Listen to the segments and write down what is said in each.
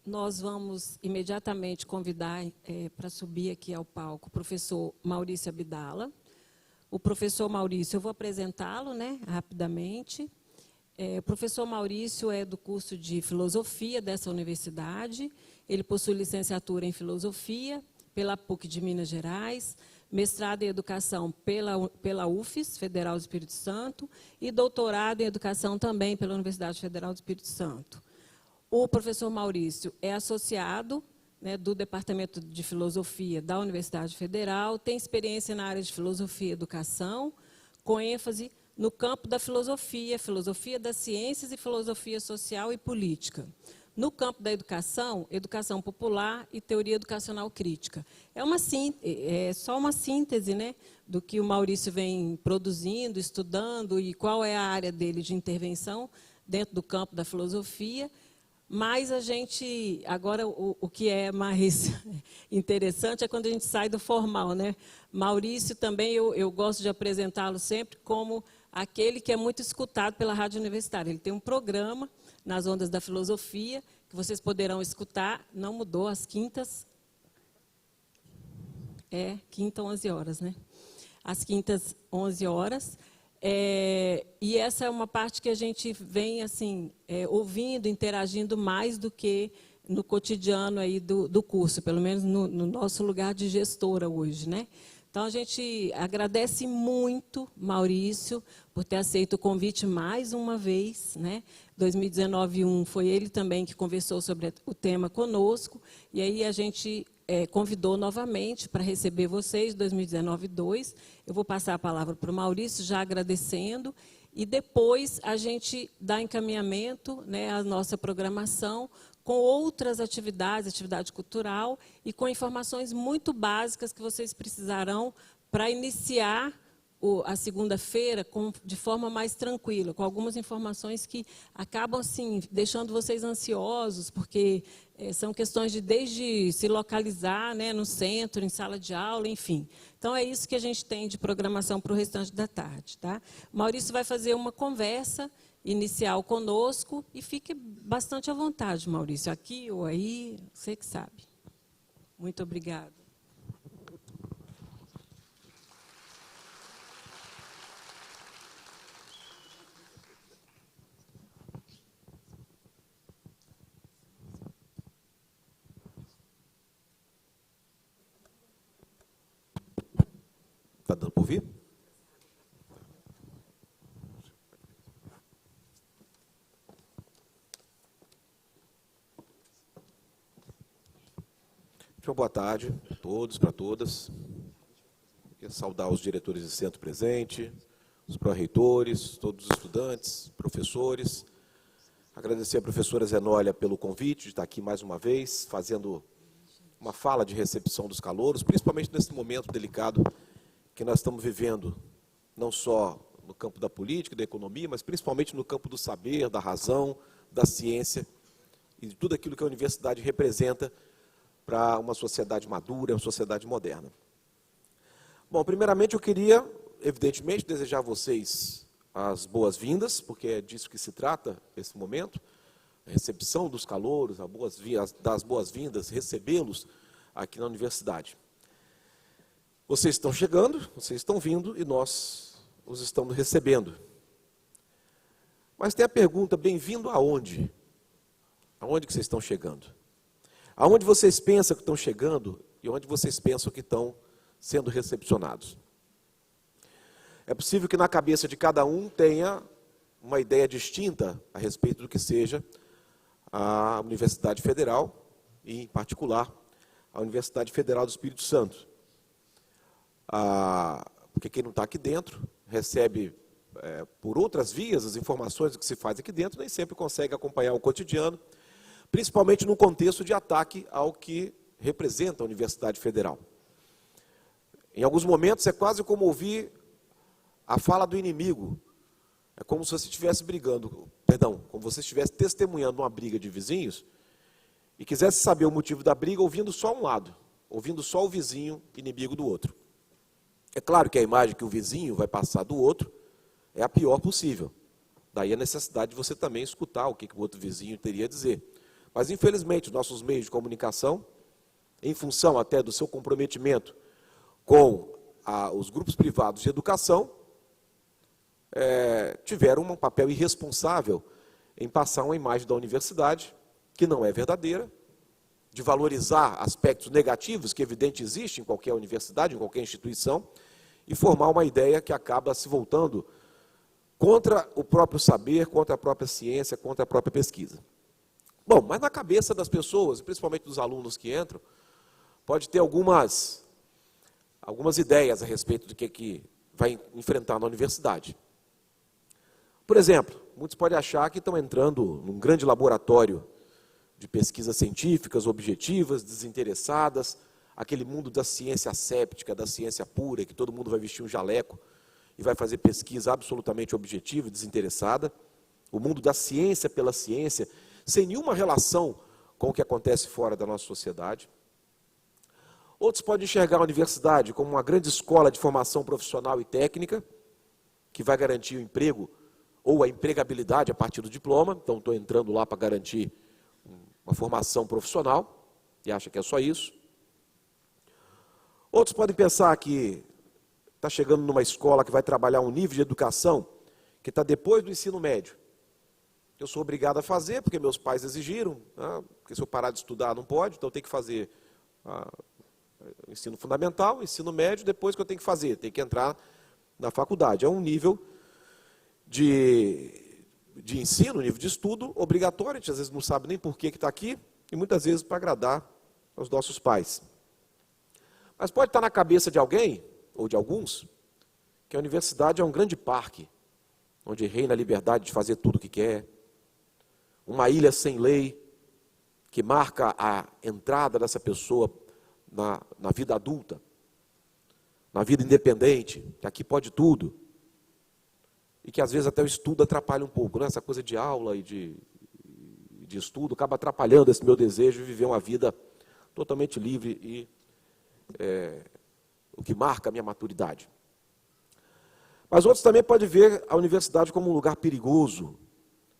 nós vamos imediatamente convidar para subir aqui ao palco o professor Maurício Abdala. O professor Maurício, eu vou apresentá-lo, né, rapidamente. O professor Maurício é do curso de Filosofia dessa universidade. Ele possui licenciatura em Filosofia pela PUC de Minas Gerais, mestrado em Educação pela UFES, Federal do Espírito Santo, e doutorado em Educação também pela Universidade Federal do Espírito Santo. O professor Maurício é associado, né, do Departamento de Filosofia da Universidade Federal, tem experiência na área de Filosofia e Educação, com ênfase no campo da filosofia, filosofia das ciências e filosofia social e política. No campo da educação, educação popular e teoria educacional crítica. É só uma síntese, né, do que o Maurício vem produzindo, estudando e qual é a área dele de intervenção dentro do campo da filosofia. Mas a gente, agora, o que é mais interessante é quando a gente sai do formal, né? Maurício também, eu gosto de apresentá-lo sempre como aquele que é muito escutado pela Rádio Universitária. Ele tem um programa nas Ondas da Filosofia, que vocês poderão escutar, não mudou, às quintas, quinta, 11 horas, né? Às quintas, 11 horas. E essa é uma parte que a gente vem assim, ouvindo, interagindo mais do que no cotidiano aí do curso, pelo menos no nosso lugar de gestora hoje, né? Então, a gente agradece muito, Maurício, por ter aceito o convite mais uma vez, né? 2019 foi ele também que conversou sobre o tema conosco, e aí a gente convidou novamente para receber vocês, 2019-2. Eu vou passar a palavra para o Maurício, já agradecendo, e depois a gente dá encaminhamento, né, à nossa programação, com outras atividades, atividade cultural, e com informações muito básicas que vocês precisarão para iniciar a segunda-feira de forma mais tranquila, com algumas informações que acabam assim, deixando vocês ansiosos, porque são questões de desde se localizar, né, no centro, em sala de aula, enfim. Então, é isso que a gente tem de programação para o restante da tarde. Tá? O Maurício vai fazer uma conversa inicial conosco e fique bastante à vontade, Maurício, aqui ou aí, você que sabe. Muito obrigada. Está dando para ouvir? Boa tarde a todos, para todas. Quero saudar os diretores de centro presente, os pró-reitores, todos os estudantes, professores. Agradecer à professora Zenólia pelo convite de estar aqui mais uma vez, fazendo uma fala de recepção dos calouros, principalmente nesse momento delicado que nós estamos vivendo, não só no campo da política, da economia, mas principalmente no campo do saber, da razão, da ciência e de tudo aquilo que a universidade representa para uma sociedade madura, uma sociedade moderna. Bom, primeiramente eu queria, evidentemente, desejar a vocês as boas-vindas, porque é disso que se trata esse momento, a recepção dos calouros, das boas-vindas, recebê-los aqui na universidade. Vocês estão chegando, vocês estão vindo e nós os estamos recebendo. Mas tem a pergunta, bem-vindo aonde? Aonde que vocês estão chegando? Aonde vocês pensam que estão chegando e onde vocês pensam que estão sendo recepcionados? É possível que na cabeça de cada um tenha uma ideia distinta a respeito do que seja a Universidade Federal, e, em particular, a Universidade Federal do Espírito Santo. Porque quem não está aqui dentro recebe, por outras vias, as informações do que se faz aqui dentro, nem sempre consegue acompanhar o cotidiano, principalmente no contexto de ataque ao que representa a Universidade Federal. Em alguns momentos é quase como ouvir a fala do inimigo. É como se você estivesse como você estivesse testemunhando uma briga de vizinhos e quisesse saber o motivo da briga ouvindo só um lado, ouvindo só o vizinho inimigo do outro. É claro que a imagem que o vizinho vai passar do outro é a pior possível. Daí a necessidade de você também escutar o que o outro vizinho teria a dizer. Mas, infelizmente, nossos meios de comunicação, em função até do seu comprometimento com os grupos privados de educação, tiveram um papel irresponsável em passar uma imagem da universidade que não é verdadeira, de valorizar aspectos negativos que, evidente, existem em qualquer universidade, em qualquer instituição, e formar uma ideia que acaba se voltando contra o próprio saber, contra a própria ciência, contra a própria pesquisa. Bom, mas na cabeça das pessoas, principalmente dos alunos que entram, pode ter algumas ideias a respeito do que vai enfrentar na universidade. Por exemplo, muitos podem achar que estão entrando num grande laboratório de pesquisas científicas, objetivas, desinteressadas, aquele mundo da ciência asséptica, da ciência pura, que todo mundo vai vestir um jaleco e vai fazer pesquisa absolutamente objetiva, desinteressada. O mundo da ciência pela ciência, sem nenhuma relação com o que acontece fora da nossa sociedade. Outros podem enxergar a universidade como uma grande escola de formação profissional e técnica, que vai garantir o emprego ou a empregabilidade a partir do diploma. Então, estou entrando lá para garantir uma formação profissional, e acha que é só isso. Outros podem pensar que está chegando numa escola que vai trabalhar um nível de educação que está depois do ensino médio. Eu sou obrigado a fazer, porque meus pais exigiram, né? Porque se eu parar de estudar não pode, então eu tenho que fazer ensino fundamental, ensino médio, depois que eu tenho que fazer, tenho que entrar na faculdade. É um nível de ensino, nível de estudo obrigatório, a gente às vezes não sabe nem por que está aqui, e muitas vezes para agradar aos nossos pais. Mas pode estar na cabeça de alguém, ou de alguns, que a universidade é um grande parque, onde reina a liberdade de fazer tudo o que quer, uma ilha sem lei, que marca a entrada dessa pessoa na vida adulta, na vida independente, que aqui pode tudo, e que às vezes até o estudo atrapalha um pouco, né? Essa coisa de aula e de estudo acaba atrapalhando esse meu desejo de viver uma vida totalmente livre e o que marca a minha maturidade. Mas outros também podem ver a universidade como um lugar perigoso,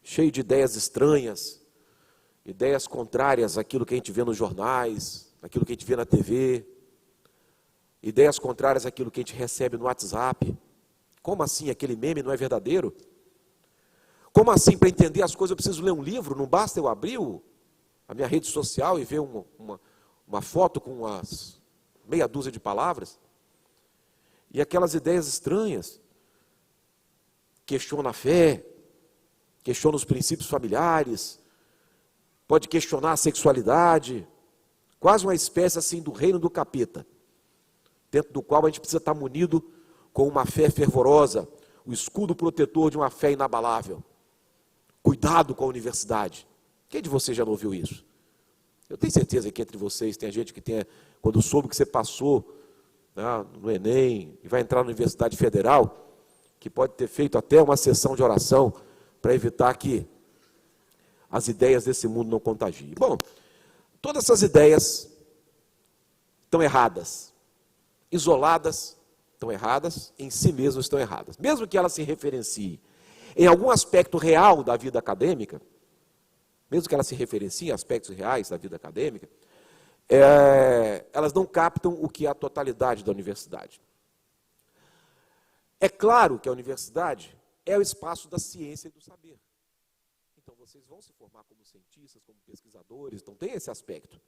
cheio de ideias estranhas, ideias contrárias àquilo que a gente vê nos jornais, àquilo que a gente vê na TV, ideias contrárias àquilo que a gente recebe no WhatsApp. Como assim aquele meme não é verdadeiro? Como assim, para entender as coisas, eu preciso ler um livro? Não basta eu abrir a minha rede social e ver uma foto com umas meia dúzia de palavras? E aquelas ideias estranhas. Questiona a fé, questiona os princípios familiares, pode questionar a sexualidade, quase uma espécie assim do reino do capeta, dentro do qual a gente precisa estar munido com uma fé fervorosa, o escudo protetor de uma fé inabalável. Cuidado com a universidade. Quem de vocês já não ouviu isso? Eu tenho certeza que entre vocês tem gente que quando soube que você passou, né, no Enem e vai entrar na Universidade Federal, que pode ter feito até uma sessão de oração para evitar que as ideias desse mundo não contagiem. Bom, todas essas ideias estão erradas, isoladas, estão erradas, em si mesmas estão erradas. Mesmo que elas se referenciem em algum aspecto real da vida acadêmica, mesmo que elas se referenciem a aspectos reais da vida acadêmica, elas não captam o que é a totalidade da universidade. É claro que a universidade é o espaço da ciência e do saber. Então, vocês vão se formar como cientistas, como pesquisadores, então tem esse aspecto.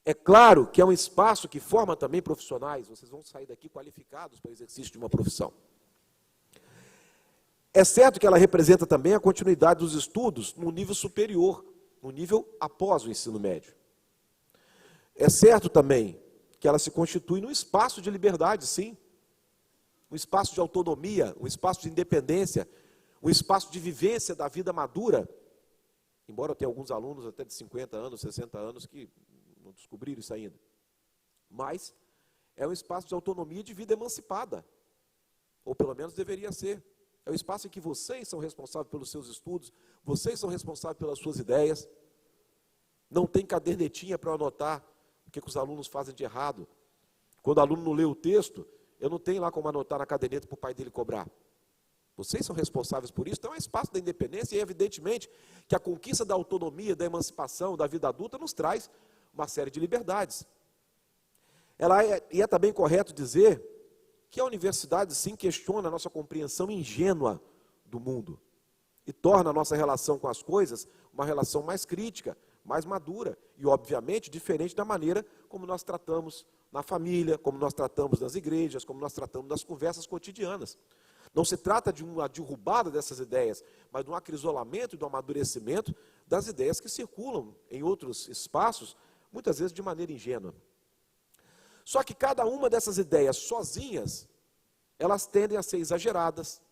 É claro que é um espaço que forma também profissionais, vocês vão sair daqui qualificados para o exercício de uma profissão. É certo que ela representa também a continuidade dos estudos no nível superior, no nível após o ensino médio. É certo também que ela se constitui num espaço de liberdade, sim, um espaço de autonomia, um espaço de independência, um espaço de vivência da vida madura, embora eu tenha alguns alunos até de 50 anos, 60 anos que não descobriram isso ainda. Mas é um espaço de autonomia e de vida emancipada, ou pelo menos deveria ser. É um espaço em que vocês são responsáveis pelos seus estudos, vocês são responsáveis pelas suas ideias. Não tem cadernetinha para anotar o que os alunos fazem de errado. Quando o aluno não lê o texto, eu não tenho lá como anotar na caderneta para o pai dele cobrar. Vocês são responsáveis por isso, então é espaço da independência, e evidentemente que a conquista da autonomia, da emancipação, da vida adulta nos traz uma série de liberdades. E é também correto dizer que a universidade sim questiona a nossa compreensão ingênua do mundo e torna a nossa relação com as coisas uma relação mais crítica, mais madura e, obviamente, diferente da maneira como nós tratamos na família, como nós tratamos nas igrejas, como nós tratamos nas conversas cotidianas. Não se trata de uma derrubada dessas ideias, mas de um acrisolamento e do amadurecimento das ideias que circulam em outros espaços, muitas vezes de maneira ingênua. Só que cada uma dessas ideias sozinhas, elas tendem a ser exageradas,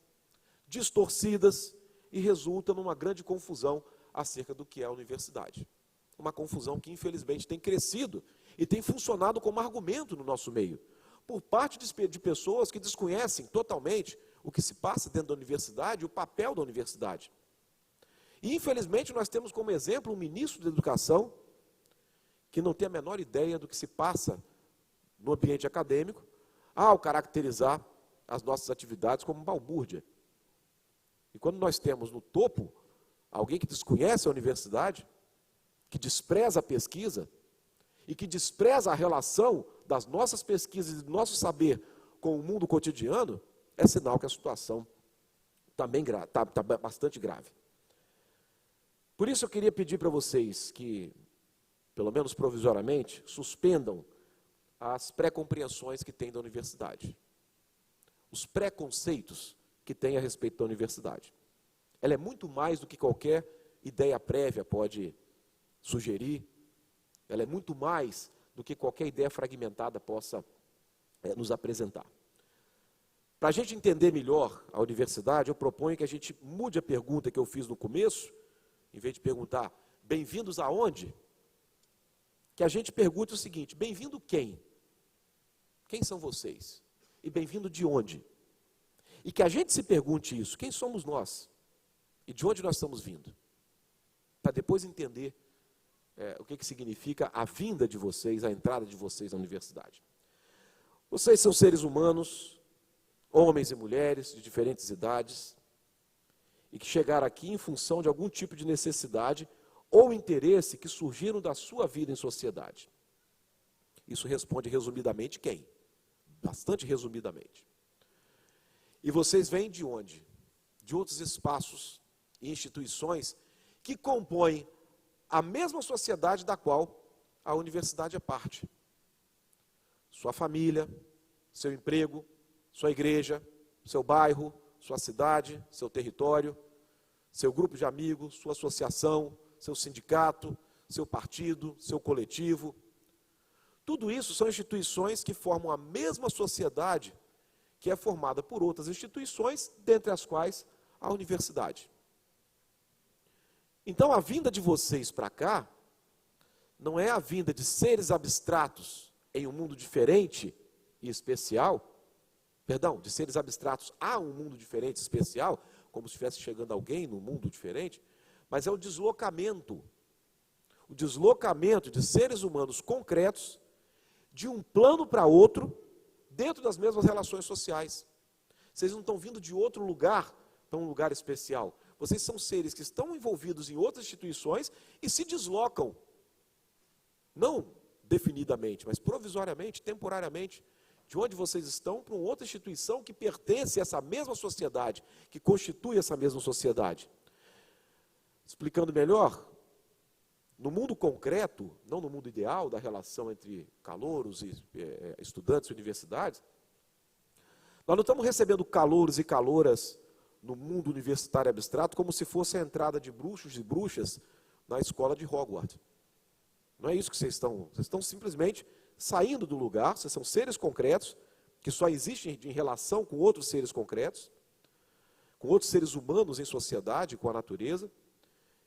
distorcidas e resultam numa grande confusão acerca do que é a universidade. Uma confusão que, infelizmente, tem crescido e tem funcionado como argumento no nosso meio, por parte de pessoas que desconhecem totalmente o que se passa dentro da universidade e o papel da universidade. E, infelizmente, nós temos como exemplo um ministro da Educação que não tem a menor ideia do que se passa no ambiente acadêmico, ao caracterizar as nossas atividades como balbúrdia. E quando nós temos no topo alguém que desconhece a universidade, que despreza a pesquisa e que despreza a relação das nossas pesquisas e do nosso saber com o mundo cotidiano, é sinal que a situação está bastante grave. Por isso eu queria pedir para vocês que, pelo menos provisoriamente, suspendam as pré-compreensões que têm da universidade, os preconceitos que têm a respeito da universidade. Ela é muito mais do que qualquer ideia prévia pode sugerir, ela é muito mais do que qualquer ideia fragmentada possa nos apresentar. Para a gente entender melhor a universidade, eu proponho que a gente mude a pergunta que eu fiz no começo, em vez de perguntar, bem-vindos aonde? Que a gente pergunte o seguinte, bem-vindo quem? Quem são vocês? E bem-vindo de onde? E que a gente se pergunte isso, quem somos nós? E de onde nós estamos vindo? Para depois entender o que significa a vinda de vocês, a entrada de vocês na universidade. Vocês são seres humanos, homens e mulheres de diferentes idades, e que chegaram aqui em função de algum tipo de necessidade ou interesse que surgiram da sua vida em sociedade. Isso responde resumidamente quem? Bastante resumidamente. E vocês vêm de onde? De outros espaços e instituições que compõem a mesma sociedade da qual a universidade é parte. Sua família, seu emprego, sua igreja, seu bairro, sua cidade, seu território, seu grupo de amigos, sua associação, seu sindicato, seu partido, seu coletivo. Tudo isso são instituições que formam a mesma sociedade que é formada por outras instituições, dentre as quais a universidade. Então, a vinda de vocês para cá não é a vinda de seres abstratos em um mundo diferente e especial, de seres abstratos a um mundo diferente e especial, como se estivesse chegando alguém num mundo diferente, mas é o deslocamento de seres humanos concretos de um plano para outro, dentro das mesmas relações sociais. Vocês não estão vindo de outro lugar para um lugar especial. Vocês são seres que estão envolvidos em outras instituições e se deslocam, não definidamente, mas provisoriamente, temporariamente, de onde vocês estão para uma outra instituição que pertence a essa mesma sociedade, que constitui essa mesma sociedade. Explicando melhor, no mundo concreto, não no mundo ideal da relação entre calouros e estudantes e universidades, nós não estamos recebendo calouros e calouras no mundo universitário abstrato como se fosse a entrada de bruxos e bruxas na escola de Hogwarts. Não é isso que vocês estão simplesmente saindo do lugar, vocês são seres concretos, que só existem em relação com outros seres concretos, com outros seres humanos em sociedade, com a natureza,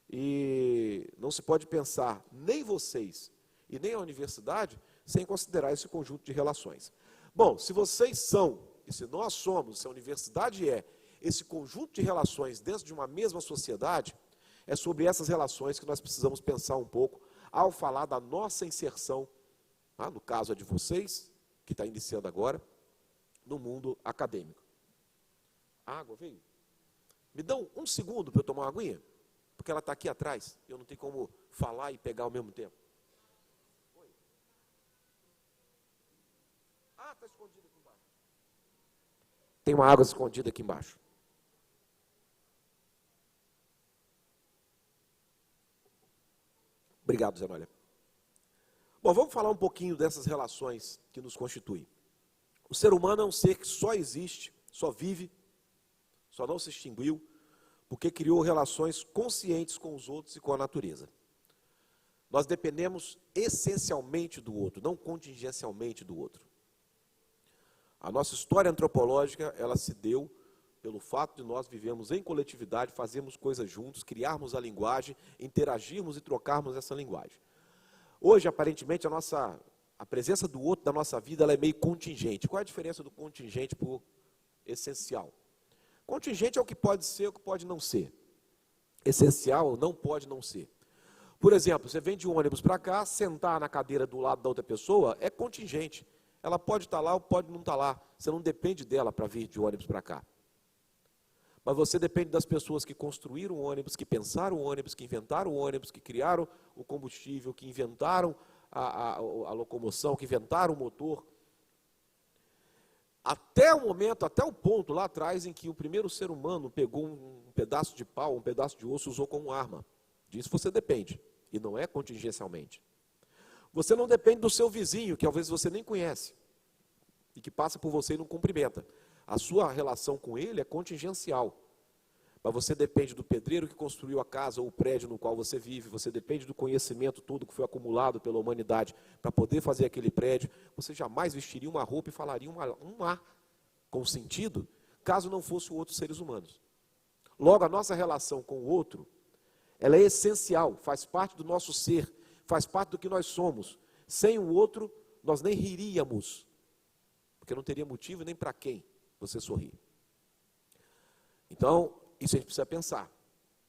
e não se pode pensar nem vocês e nem a universidade sem considerar esse conjunto de relações. Bom, se vocês são, e se nós somos, se a universidade é esse conjunto de relações dentro de uma mesma sociedade, é sobre essas relações que nós precisamos pensar um pouco ao falar da nossa inserção, no caso é de vocês, que está iniciando agora, no mundo acadêmico. A água veio? Me dão um segundo para eu tomar uma aguinha? Porque ela está aqui atrás. Eu não tenho como falar e pegar ao mesmo tempo. Oi. Ah, está escondida aqui embaixo. Tem uma água escondida aqui embaixo. Obrigado, Zenólia. Bom, vamos falar um pouquinho dessas relações que nos constituem. O ser humano é um ser que só existe, só vive, só não se extinguiu, porque criou relações conscientes com os outros e com a natureza. Nós dependemos essencialmente do outro, não contingencialmente do outro. A nossa história antropológica, ela se deu pelo fato de nós vivemos em coletividade, fazermos coisas juntos, criarmos a linguagem, interagirmos e trocarmos essa linguagem. Hoje, aparentemente, a presença do outro na nossa vida ela é meio contingente. Qual é a diferença do contingente para o essencial? Contingente é o que pode ser, o que pode não ser. Essencial não pode não ser. Por exemplo, você vem de um ônibus para cá, sentar na cadeira do lado da outra pessoa é contingente. Ela pode estar lá ou pode não estar lá. Você não depende dela para vir de ônibus para cá. Mas você depende das pessoas que construíram o ônibus, que pensaram o ônibus, que inventaram o ônibus, que criaram o combustível, que inventaram a locomoção, que inventaram o motor. Até o momento, até o ponto lá atrás em que o primeiro ser humano pegou um pedaço de pau, um pedaço de osso e usou como arma. Disso você depende, e não é contingencialmente. Você não depende do seu vizinho, que às vezes você nem conhece, e que passa por você e não cumprimenta. A sua relação com ele é contingencial. Mas você depende do pedreiro que construiu a casa ou o prédio no qual você vive, você depende do conhecimento todo que foi acumulado pela humanidade para poder fazer aquele prédio. Você jamais vestiria uma roupa e falaria um ar com sentido, caso não fosse o outro seres humanos. Logo, a nossa relação com o outro, ela é essencial, faz parte do nosso ser, faz parte do que nós somos. Sem o outro, nós nem riríamos, porque não teria motivo nem para quem você sorrir. Então, isso a gente precisa pensar.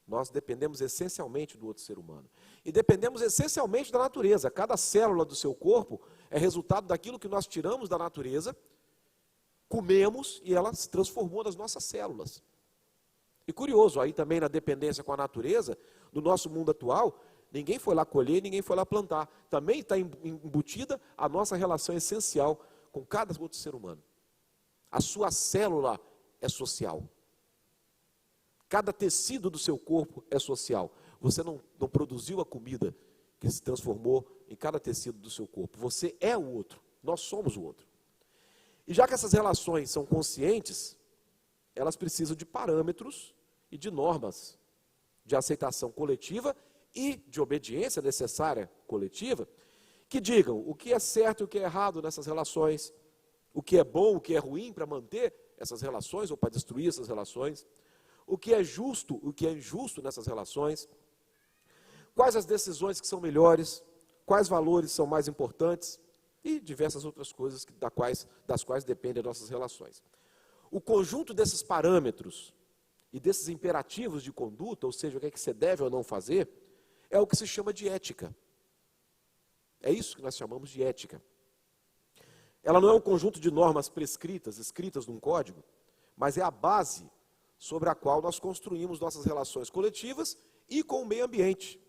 Nós dependemos essencialmente do outro ser humano. E dependemos essencialmente da natureza. Cada célula do seu corpo é resultado daquilo que nós tiramos da natureza, comemos e ela se transformou nas nossas células. E curioso, aí também na dependência com a natureza, no nosso mundo atual, ninguém foi lá colher, ninguém foi lá plantar. Também está embutida a nossa relação essencial com cada outro ser humano. A sua célula é social. Cada tecido do seu corpo é social. Você não produziu a comida que se transformou em cada tecido do seu corpo. Você é o outro. Nós somos o outro. E já que essas relações são conscientes, elas precisam de parâmetros e de normas de aceitação coletiva e de obediência necessária coletiva, que digam o que é certo e o que é errado nessas relações, o que é bom, o que é ruim para manter essas relações ou para destruir essas relações, o que é justo, o que é injusto nessas relações, quais as decisões que são melhores, quais valores são mais importantes e diversas outras coisas das quais dependem as nossas relações. O conjunto desses parâmetros e desses imperativos de conduta, ou seja, o que é que você deve ou não fazer, é o que se chama de ética. É isso que nós chamamos de ética. Ela não é um conjunto de normas prescritas, escritas num código, mas é a base sobre a qual nós construímos nossas relações coletivas e com o meio ambiente.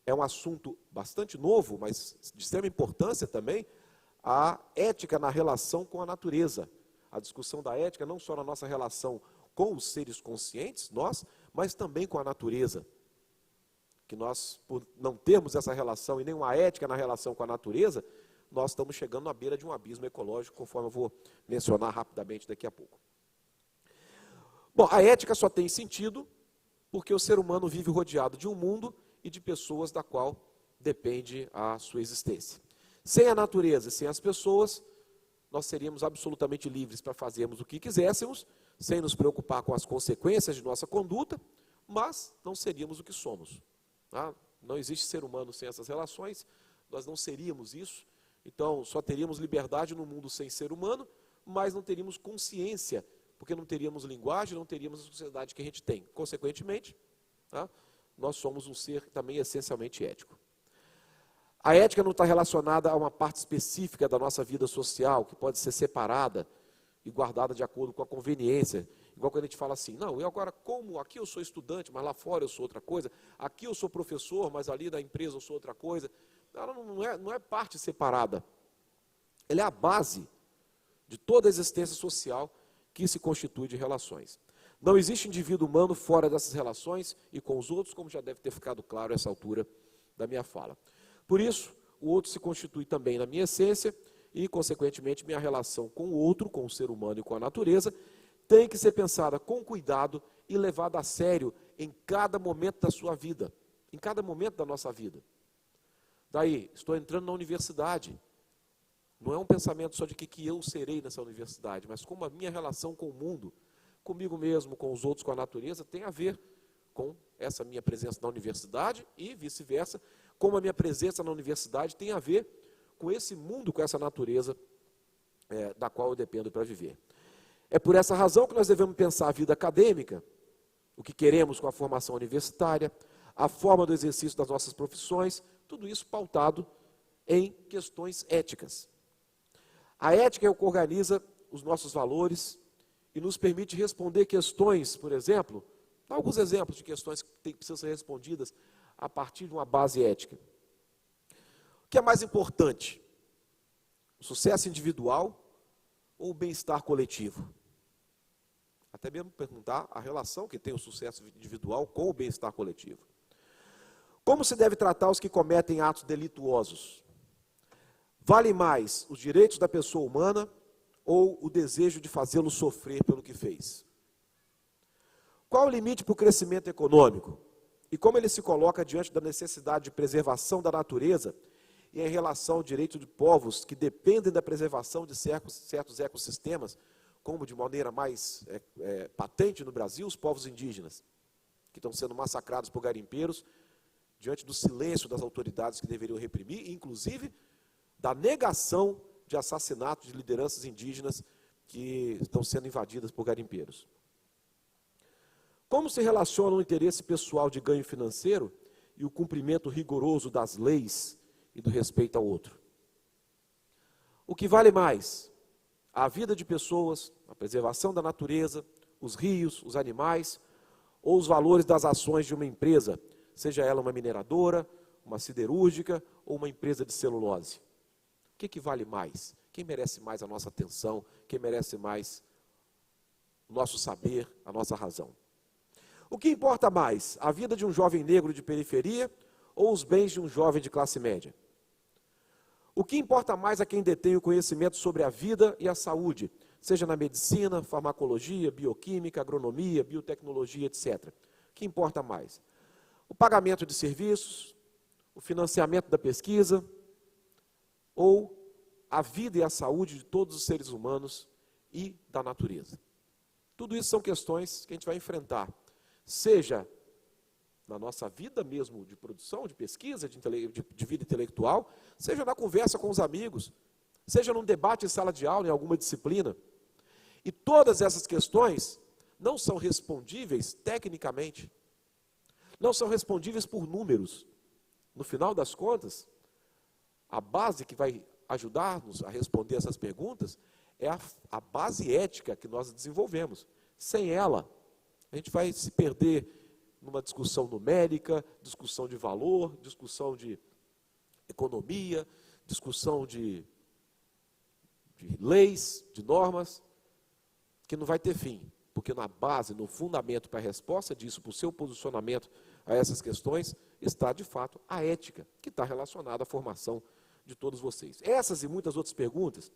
É um assunto bastante novo, mas de extrema importância também, a ética na relação com a natureza. A discussão da ética não só na nossa relação com os seres conscientes, nós, mas também com a natureza. Que nós, por não termos essa relação e nenhuma ética na relação com a natureza, nós estamos chegando à beira de um abismo ecológico, conforme eu vou mencionar rapidamente daqui a pouco. Bom, a ética só tem sentido porque o ser humano vive rodeado de um mundo e de pessoas da qual depende a sua existência. Sem a natureza e sem as pessoas, nós seríamos absolutamente livres para fazermos o que quiséssemos, sem nos preocupar com as consequências de nossa conduta, mas não seríamos o que somos. Tá? Não existe ser humano sem essas relações, nós não seríamos isso. Então, só teríamos liberdade no mundo sem ser humano, mas não teríamos consciência, porque não teríamos linguagem, não teríamos a sociedade que a gente tem. Consequentemente, tá? Nós somos um ser também essencialmente ético. A ética não está relacionada a uma parte específica da nossa vida social, que pode ser separada e guardada de acordo com a conveniência. Igual quando a gente fala assim, não, eu agora como aqui eu sou estudante, mas lá fora eu sou outra coisa, aqui eu sou professor, mas ali da empresa eu sou outra coisa. Ela não é parte separada. Ela é a base de toda a existência social que se constitui de relações. Não existe indivíduo humano fora dessas relações e com os outros, como já deve ter ficado claro a essa altura da minha fala. Por isso, o outro se constitui também na minha essência e, consequentemente, minha relação com o outro, com o ser humano e com a natureza, tem que ser pensada com cuidado e levada a sério em cada momento da sua vida, em cada momento da nossa vida. Daí, estou entrando na universidade. Não é um pensamento só de que eu serei nessa universidade, mas como a minha relação com o mundo, comigo mesmo, com os outros, com a natureza, tem a ver com essa minha presença na universidade e vice-versa, como a minha presença na universidade tem a ver com esse mundo, com essa natureza da qual eu dependo para viver. É por essa razão que nós devemos pensar a vida acadêmica, o que queremos com a formação universitária, a forma do exercício das nossas profissões, tudo isso pautado em questões éticas. A ética é o que organiza os nossos valores e nos permite responder questões, por exemplo, dá alguns exemplos de questões que precisam ser respondidas a partir de uma base ética. O que é mais importante? O sucesso individual ou o bem-estar coletivo? Até mesmo perguntar a relação que tem o sucesso individual com o bem-estar coletivo. Como se deve tratar os que cometem atos delituosos? Vale mais os direitos da pessoa humana ou o desejo de fazê-lo sofrer pelo que fez? Qual o limite para o crescimento econômico? E como ele se coloca diante da necessidade de preservação da natureza e em relação ao direito de povos que dependem da preservação de certos ecossistemas, como de maneira mais patente no Brasil, os povos indígenas, que estão sendo massacrados por garimpeiros, diante do silêncio das autoridades que deveriam reprimir, inclusive da negação de assassinatos de lideranças indígenas que estão sendo invadidas por garimpeiros. Como se relaciona o interesse pessoal de ganho financeiro e o cumprimento rigoroso das leis e do respeito ao outro? O que vale mais? A vida de pessoas, a preservação da natureza, os rios, os animais, ou os valores das ações de uma empresa, seja ela uma mineradora, uma siderúrgica ou uma empresa de celulose? O que vale mais? Quem merece mais a nossa atenção? Quem merece mais o nosso saber, a nossa razão? O que importa mais? A vida de um jovem negro de periferia ou os bens de um jovem de classe média? O que importa mais a quem detém o conhecimento sobre a vida e a saúde, seja na medicina, farmacologia, bioquímica, agronomia, biotecnologia, etc. O que importa mais? O pagamento de serviços, o financiamento da pesquisa, ou a vida e a saúde de todos os seres humanos e da natureza. Tudo isso são questões que a gente vai enfrentar, seja na nossa vida mesmo de produção, de pesquisa, de vida intelectual, seja na conversa com os amigos, seja num debate em sala de aula, em alguma disciplina. E todas essas questões não são respondíveis tecnicamente, não são respondíveis por números. No final das contas, a base que vai ajudar-nos a responder essas perguntas é a base ética que nós desenvolvemos. Sem ela, a gente vai se perder numa discussão numérica, discussão de valor, discussão de economia, discussão de leis, de normas, que não vai ter fim. Porque na base, no fundamento para a resposta disso, para o seu posicionamento a essas questões, está, de fato, a ética, que está relacionada à formação de todos vocês. Essas e muitas outras perguntas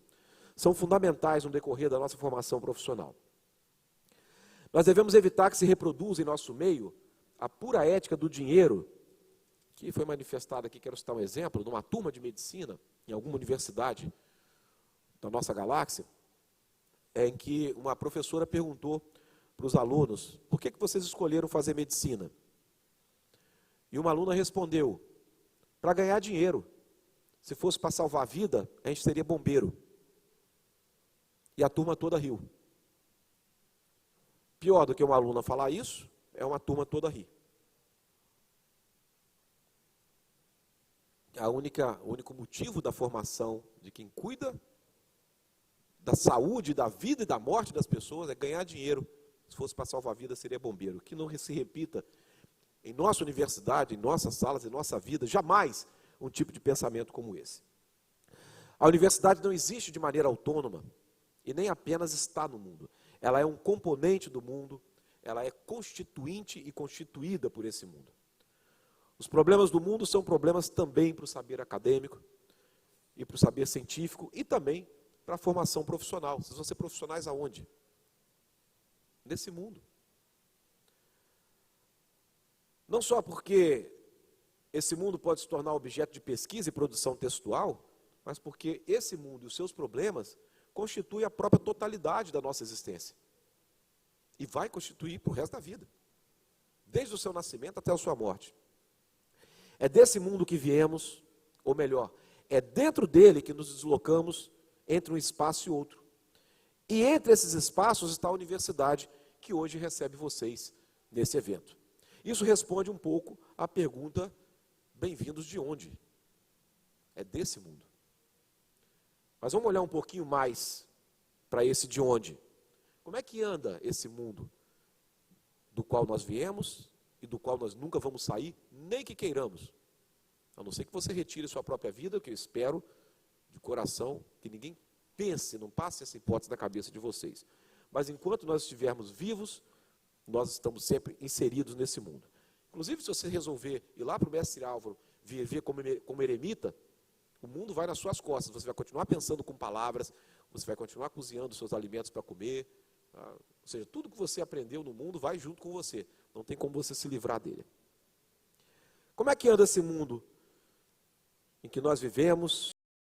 são fundamentais no decorrer da nossa formação profissional. Nós devemos evitar que se reproduza em nosso meio a pura ética do dinheiro, que foi manifestada aqui, quero citar um exemplo, numa turma de medicina, em alguma universidade da nossa galáxia, em que uma professora perguntou para os alunos, por que vocês escolheram fazer medicina? E uma aluna respondeu, para ganhar dinheiro. Se fosse para salvar a vida, a gente seria bombeiro. E a turma toda riu. Pior do que uma aluna falar isso, é uma turma toda rir. O único motivo da formação de quem cuida da saúde, da vida e da morte das pessoas é ganhar dinheiro Se fosse para salvar a vida, seria bombeiro. Que não se repita em nossa universidade, em nossas salas, em nossa vida, jamais um tipo de pensamento como esse. A universidade não existe de maneira autônoma e nem apenas está no mundo. Ela é um componente do mundo, ela é constituinte e constituída por esse mundo. Os problemas do mundo são problemas também para o saber acadêmico e para o saber científico e também para a formação profissional. Vocês vão ser profissionais aonde? Nesse mundo. Não só porque esse mundo pode se tornar objeto de pesquisa e produção textual, mas porque esse mundo e os seus problemas constituem a própria totalidade da nossa existência. E vai constituir para o resto da vida. Desde o seu nascimento até a sua morte. É desse mundo que viemos, ou melhor, é dentro dele que nos deslocamos entre um espaço e outro. E entre esses espaços está a universidade que hoje recebe vocês nesse evento. Isso responde um pouco à pergunta, bem-vindos de onde? É desse mundo. Mas vamos olhar um pouquinho mais para esse de onde. Como é que anda esse mundo do qual nós viemos e do qual nós nunca vamos sair, nem que queiramos? A não ser que você retire sua própria vida, que eu espero de coração que ninguém pense, não passe essa hipótese da cabeça de vocês. Mas enquanto nós estivermos vivos, nós estamos sempre inseridos nesse mundo. Inclusive, se você resolver ir lá para o mestre Álvaro, viver como eremita, o mundo vai nas suas costas. Você vai continuar pensando com palavras, você vai continuar cozinhando seus alimentos para comer. Tá? Ou seja, tudo que você aprendeu no mundo vai junto com você. Não tem como você se livrar dele. Como é que anda esse mundo em que nós vivemos